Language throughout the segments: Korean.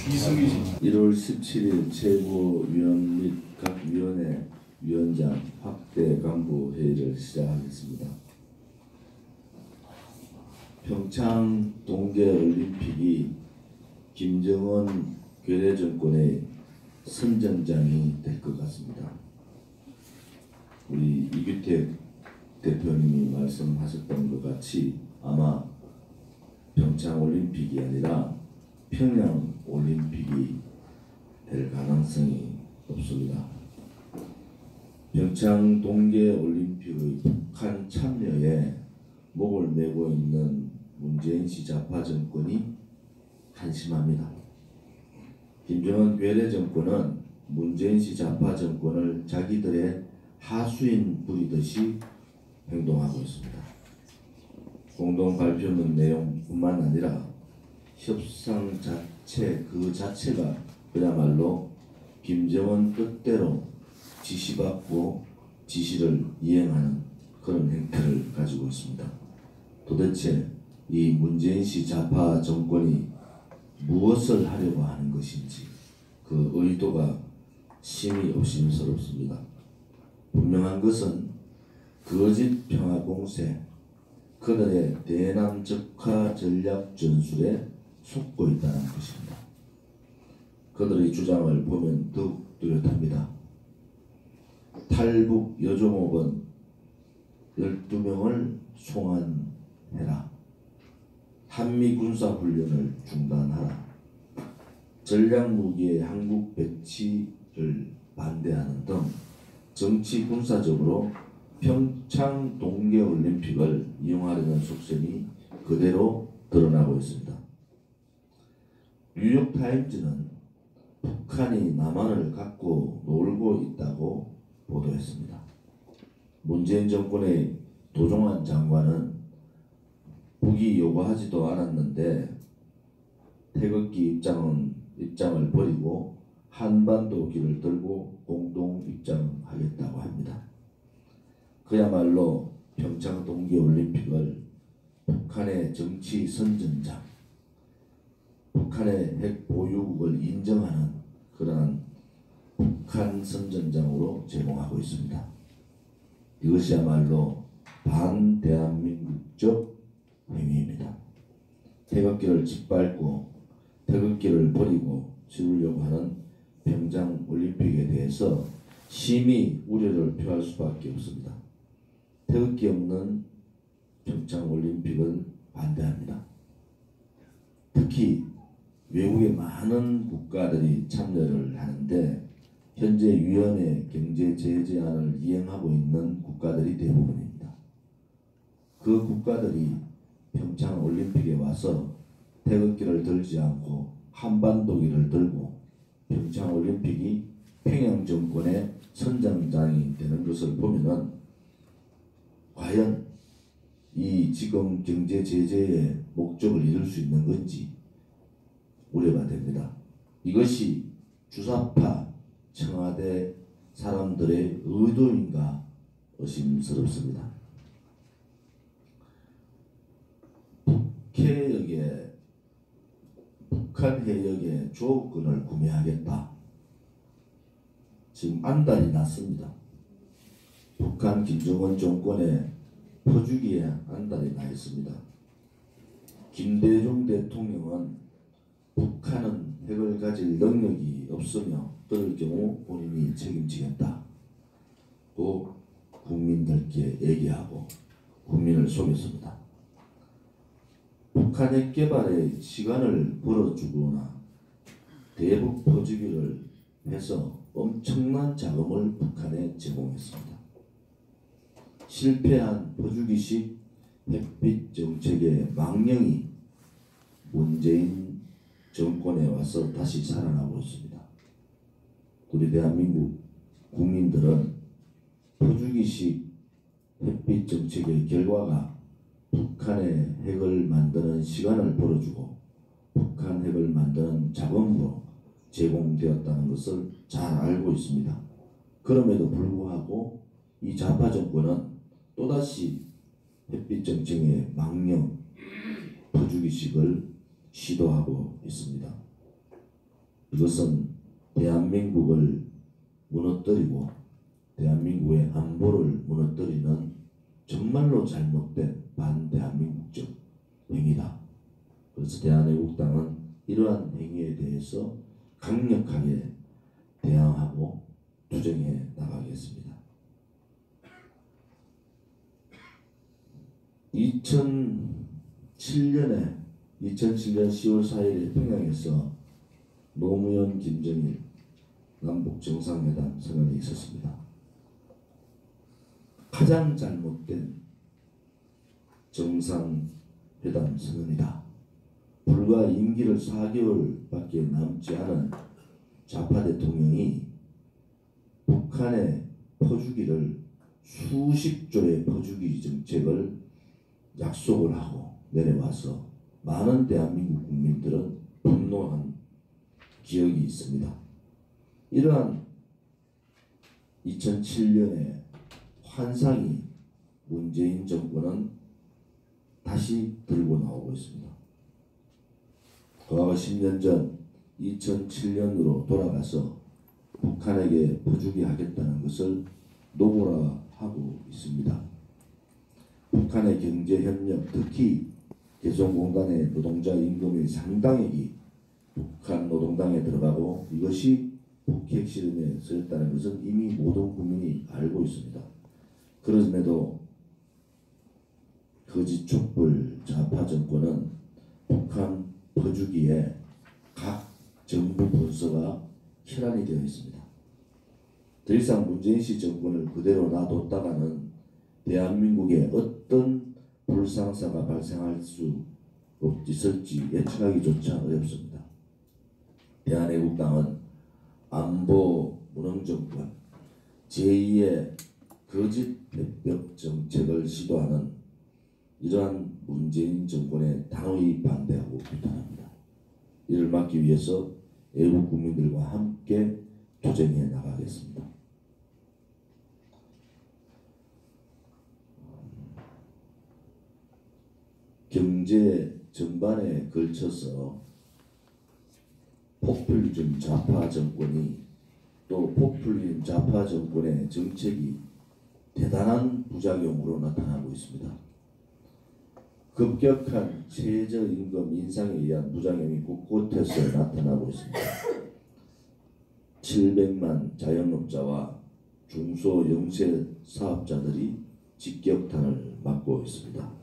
이승희 1월 17일 최고위원 및 각 위원회 위원장 확대 간부 회의를 시작하겠습니다. 평창 동계올림픽이 김정은 괴뢰 정권의 선전장이 될 것 같습니다. 우리 이규택 대표님이 말씀하셨던 것 같이 아마 평창 올림픽이 아니라 평양 올림픽이 될 가능성이 높습니다. 평창 동계 올림픽의 북한 참여에 목을 메고 있는 문재인 씨 좌파 정권이 한심합니다. 김정은 괴뢰 정권은 문재인 씨 좌파 정권을 자기들의 하수인 부리듯이 행동하고 있습니다. 공동 발표문 내용뿐만 아니라 협상 자체 그 자체가 그야말로 김정은 뜻대로 지시받고 지시를 이행하는 그런 행태를 가지고 있습니다. 도대체 이 문재인 씨 좌파 정권이 무엇을 하려고 하는 것인지 그 의도가 심히 의심스럽습니다. 분명한 것은 거짓 평화 공세, 그들의 대남적화 전략 전술에 속고 있다는 것입니다. 그들의 주장을 보면 더욱 뚜렷합니다. 탈북 여종업원 12명을 송환해라. 한미 군사훈련을 중단하라. 전략무기의 한국 배치를 반대하는 등 정치 군사적으로 평창 동계올림픽을 이용하려는 속셈이 그대로 드러나고 있습니다. 뉴욕타임즈는 북한이 남한을 갖고 놀고 있다고 보도했습니다. 문재인 정권의 도종환 장관은 북이 요구하지도 않았는데 태극기 입장을 버리고 한반도 길을 들고 공동 입장하겠다고 합니다. 그야말로 평창 동계올림픽을 북한의 정치 선전장, 북한의 핵 보유국을 인정하는 그러한 북한 선전장으로 제공하고 있습니다. 이것이야말로 반대한민국적 행위입니다. 태극기를 짓밟고 태극기를 버리고 치르려고 하는 평창 올림픽에 대해서 심히 우려를 표할 수밖에 없습니다. 태극기 없는 평창 올림픽은 반대합니다. 특히 외국의 많은 국가들이 참여를 하는데 현재 위원회 경제 제재안을 이행하고 있는 국가들이 대부분입니다. 그 국가들이 평창 올림픽에 와서 태극기를 들지 않고 한반도기를 들고 평창 올림픽이 평양 정권의 선전장이 되는 것을 보면은 과연 이 지금 경제 제재의 목적을 이룰 수 있는 건지 우려가 됩니다. 이것이 주사파 청와대 사람들의 의도인가 의심스럽습니다. 북한 해역에 조업권을 구매하겠다. 지금 안달이 났습니다. 북한 김정은 정권의 퍼주기에 안달이 나 있습니다. 김대중 대통령은 북한은 핵을 가질 능력이 없으며 그럴 경우 본인이 책임지겠다. 또 국민들께 얘기하고 국민을 속였습니다. 북한 핵 개발에 시간을 벌어주거나 대북 퍼주기를 해서 엄청난 자금을 북한에 제공했습니다. 실패한 퍼주기식 햇빛 정책의 망령이 문재인 정권에 와서 다시 살아나고 있습니다. 우리 대한민국 국민들은 퍼주기식 햇빛 정책의 결과가 북한의 핵을 만드는 시간을 벌어주고 북한 핵을 만드는 자금으로 제공되었다는 것을 잘 알고 있습니다. 그럼에도 불구하고 이 좌파 정권은 또다시 햇빛 정책의 망령 퍼주기식을 시도하고 있습니다. 이것은 대한민국을 무너뜨리고 대한민국의 안보를 무너뜨리는 정말로 잘못된 반대한민국적 행위다. 그래서 대한애국당은 이러한 행위에 대해서 강력하게 대항하고 투쟁해 나가겠습니다. 2007년 10월 4일에 평양에서 노무현, 김정일 남북 정상회담 선언이 있었습니다. 가장 잘못된 정상회담 선언이다. 불과 임기를 4개월밖에 남지 않은 좌파 대통령이 북한에 퍼주기를 수십 조의 퍼주기 정책을 약속을 하고 내려와서 많은 대한민국 국민들은 분노한 기억이 있습니다. 이러한 2007년의 환상이 문재인 정권은 다시 들고 나오고 있습니다. 과거 10년 전 2007년으로 돌아가서 북한에게 퍼주기 하겠다는 것을 노골화하고 있습니다. 북한의 경제협력, 특히 개성공단의 노동자 임금의 상당액이 북한 노동당에 들어가고 이것이 북핵 실험에 쓰였다는 것은 이미 모든 국민이 알고 있습니다. 그럼에도 거짓 촛불 좌파 정권은 북한 퍼주기에 각 정부 본서가 혈안이 되어 있습니다. 더 이상 문재인 씨 정권을 그대로 놔뒀다가는 대한민국에 어떤 불상사가 발생할 수 있을지 예측하기조차 어렵습니다. 대한애국당은 안보 무능정권, 제2의 거짓 대벽 정책을 시도하는 이러한 문재인 정권에 단호히 반대하고 비판합니다. 이를 막기 위해서 애국 국민들과 함께 투쟁해 나가겠습니다. 경제 전반에 걸쳐서 포퓰리즘 좌파 정권이 또 포퓰리즘 좌파 정권의 정책이 대단한 부작용으로 나타나고 있습니다. 급격한 최저임금 인상에 의한 부작용이 곳곳에서 나타나고 있습니다. 700만 자영업자와 중소 영세 사업자들이 직격탄을 맞고 있습니다.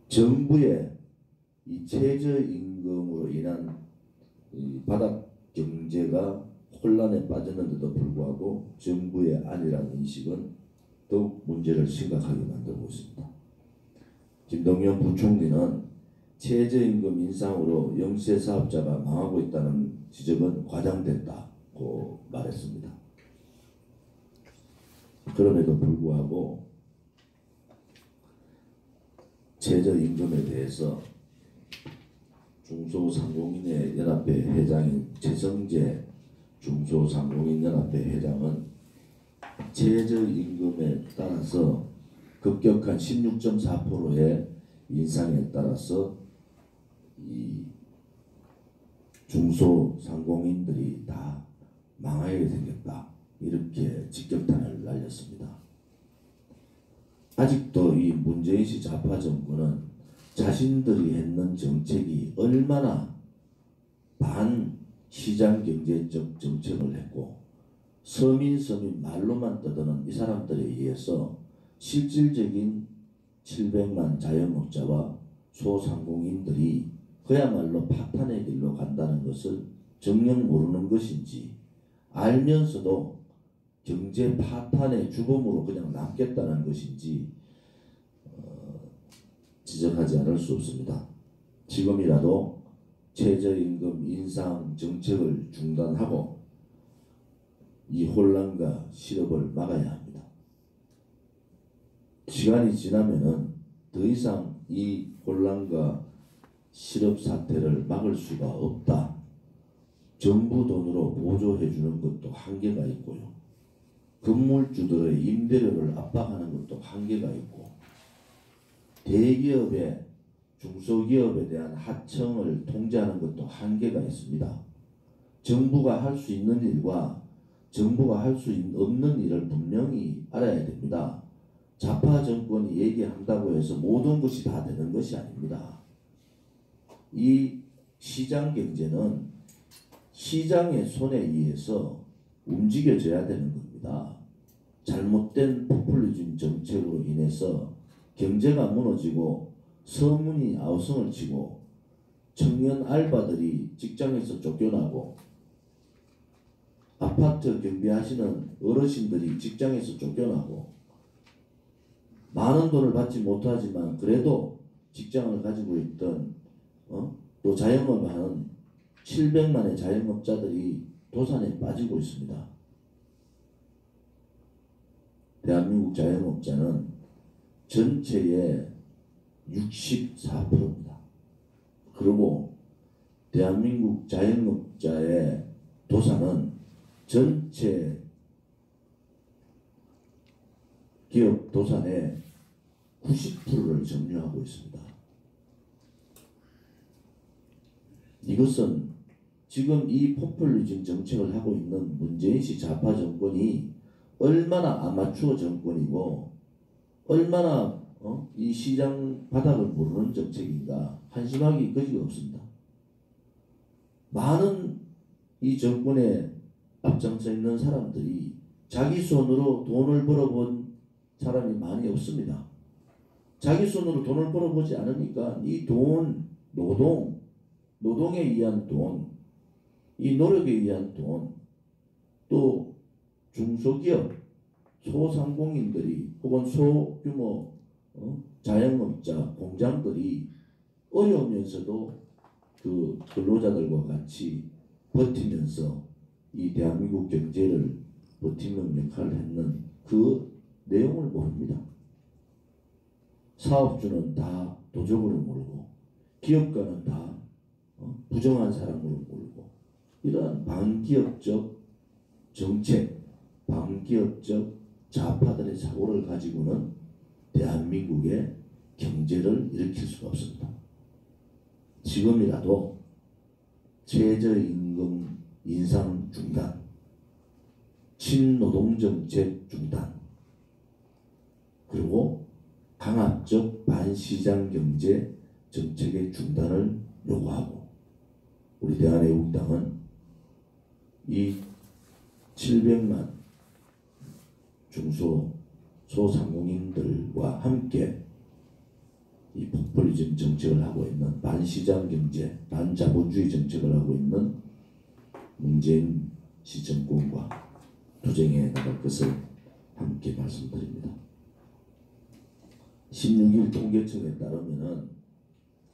정부의 이 최저임금으로 인한 이 바닥 경제가 혼란에 빠졌는데도 불구하고 정부의 아니라는 인식은 더욱 문제를 심각하게 만들고 있습니다. 김동연 부총리는 최저임금 인상으로 영세 사업자가 망하고 있다는 지적은 과장됐다고 말했습니다. 그럼에도 불구하고 최저임금에 대해서 중소상공인의 연합회 회장인 최성재 중소상공인연합회 회장은 최저임금에 따라서 급격한 16.4%의 인상에 따라서 이 중소상공인들이 다 망하게 생겼다, 이렇게 직격탄을 날렸습니다. 아직도 이 문재인 씨 좌파 정권은 자신들이 했는 정책이 얼마나 반시장경제적 정책을 했고 서민 말로만 떠드는 이 사람들에 의해서 실질적인 700만 자영업자와 소상공인들이 그야말로 파탄의 길로 간다는 것을 정녕 모르는 것인지, 알면서도 경제 파탄의 주범으로 그냥 남겠다는 것인지 지적하지 않을 수 없습니다. 지금이라도 최저임금 인상 정책을 중단하고 이 혼란과 실업을 막아야 합니다. 시간이 지나면은 더 이상 이 혼란과 실업 사태를 막을 수가 없다. 정부 돈으로 보조해 주는 것도 한계가 있고요. 건물주들의 임대료를 압박하는 것도 한계가 있고, 대기업의 중소기업에 대한 하청을 통제하는 것도 한계가 있습니다. 정부가 할 수 있는 일과 정부가 할 수 없는 일을 분명히 알아야 됩니다. 좌파 정권이 얘기한다고 해서 모든 것이 다 되는 것이 아닙니다. 이 시장 경제는 시장의 손에 의해서 움직여져야 되는 겁니다. 잘못된 포퓰리즘 정책으로 인해서 경제가 무너지고 서문이 아우성을 치고 청년 알바들이 직장에서 쫓겨나고 아파트 경비하시는 어르신들이 직장에서 쫓겨나고 많은 돈을 받지 못하지만 그래도 직장을 가지고 있던 또 자영업을 하는 700만의 자영업자들이 도산에 빠지고 있습니다. 대한민국 자영업자는 전체의 64%입니다. 그리고 대한민국 자영업자의 도산은 전체 기업 도산의 90%를 점유하고 있습니다. 이것은 지금 이 포퓰리즘 정책을 하고 있는 문재인 씨 좌파 정권이 얼마나 아마추어 정권이고 얼마나 이 시장 바닥을 모르는 정책인가 한심하기 거지가 없습니다. 많은 이 정권에 앞장서 있는 사람들이 자기 손으로 돈을 벌어본 사람이 많이 없습니다. 자기 손으로 돈을 벌어보지 않으니까 이 돈, 노동에 의한 돈, 이 노력에 의한 돈, 또 중소기업, 소상공인들이 혹은 소규모 자영업자, 공장들이 어려우면서도 그 근로자들과 같이 버티면서 이 대한민국 경제를 버티는 역할을 했는 그 내용을 모릅니다. 사업주는 다 도적으로 몰고 기업가는 다 부정한 사람으로 몰고 이러한 반기업적 정책, 반기업적 좌파들의 사고를 가지고는 대한민국의 경제를 일으킬 수가 없습니다. 지금이라도 최저임금 인상 중단, 친노동정책 중단, 그리고 강압적 반시장 경제 정책의 중단을 요구하고 우리 대한애국당은 이 700만 소상공인들과 함께 이 포퓰리즘 정책을 하고 있는 반시장 경제, 반자본주의 정책을 하고 있는 문재인 시 정권과 투쟁해 나갈 것을 함께 말씀드립니다. 16일 통계청에 따르면은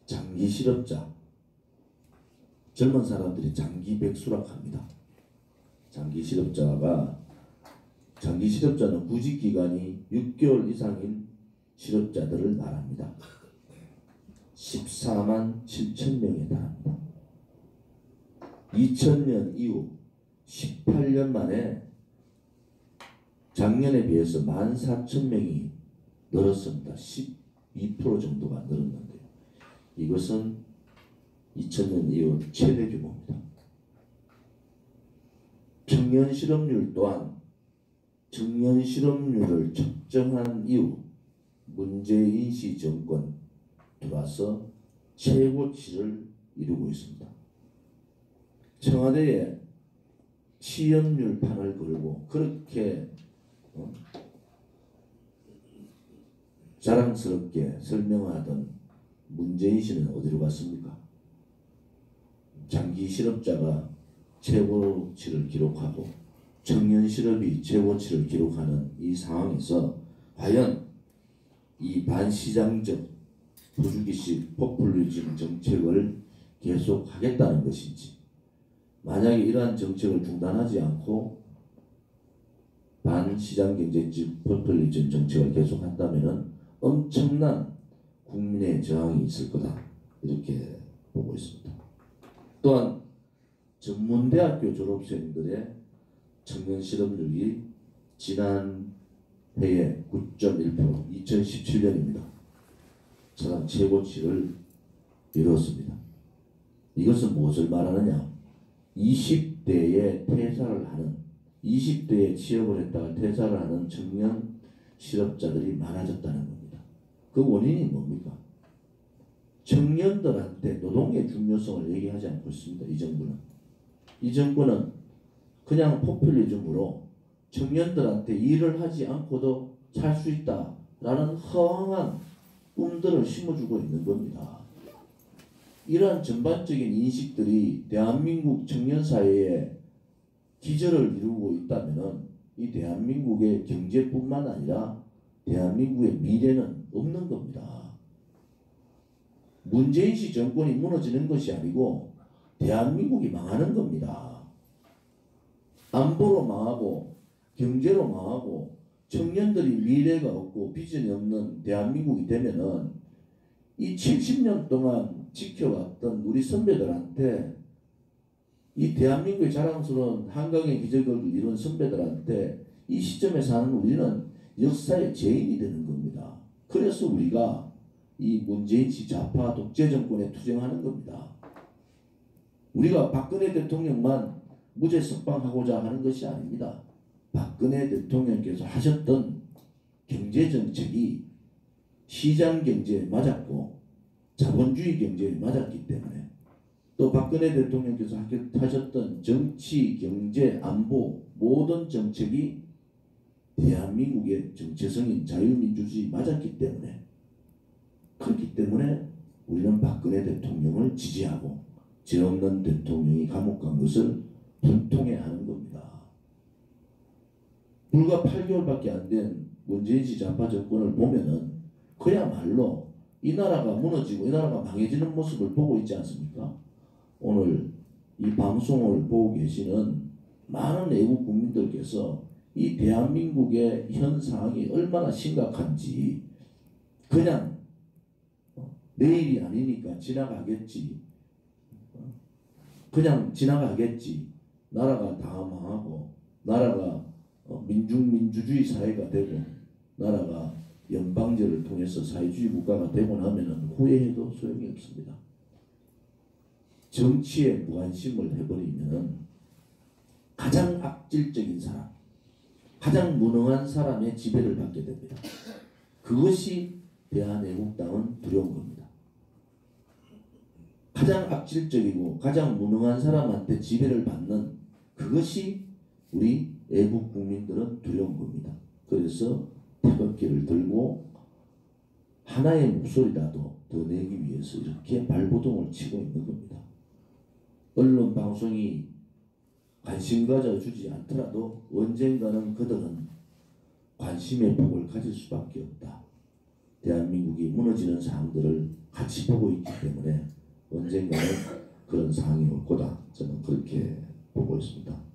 장기 실업자, 젊은 사람들이 장기 백수락합니다. 장기 실업자는 구직 기간이 6개월 이상인 실업자들을 말합니다. 14만 7천 명에 달합니다. 2000년 이후 18년 만에 작년에 비해서 14,000명이 늘었습니다. 12% 정도가 늘었는데요. 이것은 2000년 이후 최대 규모입니다. 청년 실업률 또한 청년 실업률을 측정한 이후 문재인 씨 정권 들어와서 최고치를 이루고 있습니다. 청와대에 취업률 판을 걸고 그렇게 자랑스럽게 설명하던 문재인 씨는 어디로 갔습니까? 장기 실업자가 최고치를 기록하고 청년 실업이 최고치를 기록하는 이 상황에서 과연 이 반시장적 부주기식 포퓰리즘 정책을 계속하겠다는 것인지, 만약에 이러한 정책을 중단하지 않고 반시장 경제적 포퓰리즘 정책을 계속한다면 엄청난 국민의 저항이 있을 거다, 이렇게 보고 있습니다. 또한 전문대학교 졸업생들의 청년 실업률이 지난 해에 9.1%, 2017년입니다. 저랑 최고치를 이렇습니다. 이것은 무엇을 말하느냐? 20대에 퇴사를 하는, 20대에 취업을 했다가 퇴사를 하는 청년 실업자들이 많아졌다는 겁니다. 그 원인이 뭡니까? 청년들한테 노동의 중요성을 얘기하지 않고 있습니다. 이 정부는. 이 정부는 그냥 포퓰리즘으로 청년들한테 일을 하지 않고도 살 수 있다라는 허황한 꿈들을 심어주고 있는 겁니다. 이러한 전반적인 인식들이 대한민국 청년 사회에 기저를 이루고 있다면 이 대한민국의 경제뿐만 아니라 대한민국의 미래는 없는 겁니다. 문재인 씨 정권이 무너지는 것이 아니고 대한민국이 망하는 겁니다. 안보로 망하고 경제로 망하고 청년들이 미래가 없고 비전이 없는 대한민국이 되면은 이 70년 동안 지켜왔던 우리 선배들한테, 이 대한민국의 자랑스러운 한강의 기적을 이룬 선배들한테 이 시점에 사는 우리는 역사의 죄인이 되는 겁니다. 그래서 우리가 이 문재인 씨 좌파 독재 정권에 투쟁하는 겁니다. 우리가 박근혜 대통령만 무죄 석방하고자 하는 것이 아닙니다. 박근혜 대통령께서 하셨던 경제정책이 시장경제에 맞았고 자본주의 경제에 맞았기 때문에, 또 박근혜 대통령께서 하셨던 정치, 경제, 안보 모든 정책이 대한민국의 정체성인 자유민주주의 맞았기 때문에, 그렇기 때문에 우리는 박근혜 대통령을 지지하고 죄 없는 대통령이 감옥 간 것을 분통해야 하는 겁니다. 불과 8개월밖에 안 된 문재인 씨 좌파 정권을 보면은 그야말로 이 나라가 무너지고 이 나라가 망해지는 모습을 보고 있지 않습니까? 오늘 이 방송을 보고 계시는 많은 외국 국민들께서 이 대한민국의 현 상황이 얼마나 심각한지, 그냥 내일이 아니니까 지나가겠지, 그냥 지나가겠지, 나라가 다 망하고 나라가 민중민주주의 사회가 되고 나라가 연방제를 통해서 사회주의 국가가 되고 나면은 후회해도 소용이 없습니다. 정치에 무관심을 해버리면은 가장 악질적인 사람, 가장 무능한 사람의 지배를 받게 됩니다. 그것이 대한애국당은 두려운 겁니다. 가장 악질적이고 가장 무능한 사람한테 지배를 받는 그것이 우리 애국 국민들은 두려운 겁니다. 그래서 태극기를 들고 하나의 목소리라도 더 내기 위해서 이렇게 발버둥을 치고 있는 겁니다. 언론 방송이 관심 가져주지 않더라도 언젠가는 그들은 관심의 폭을 가질 수밖에 없다. 대한민국이 무너지는 상황들을 같이 보고 있기 때문에 언젠가는 그런 상황이 올 거다. 저는 그렇게 보고 있습니다.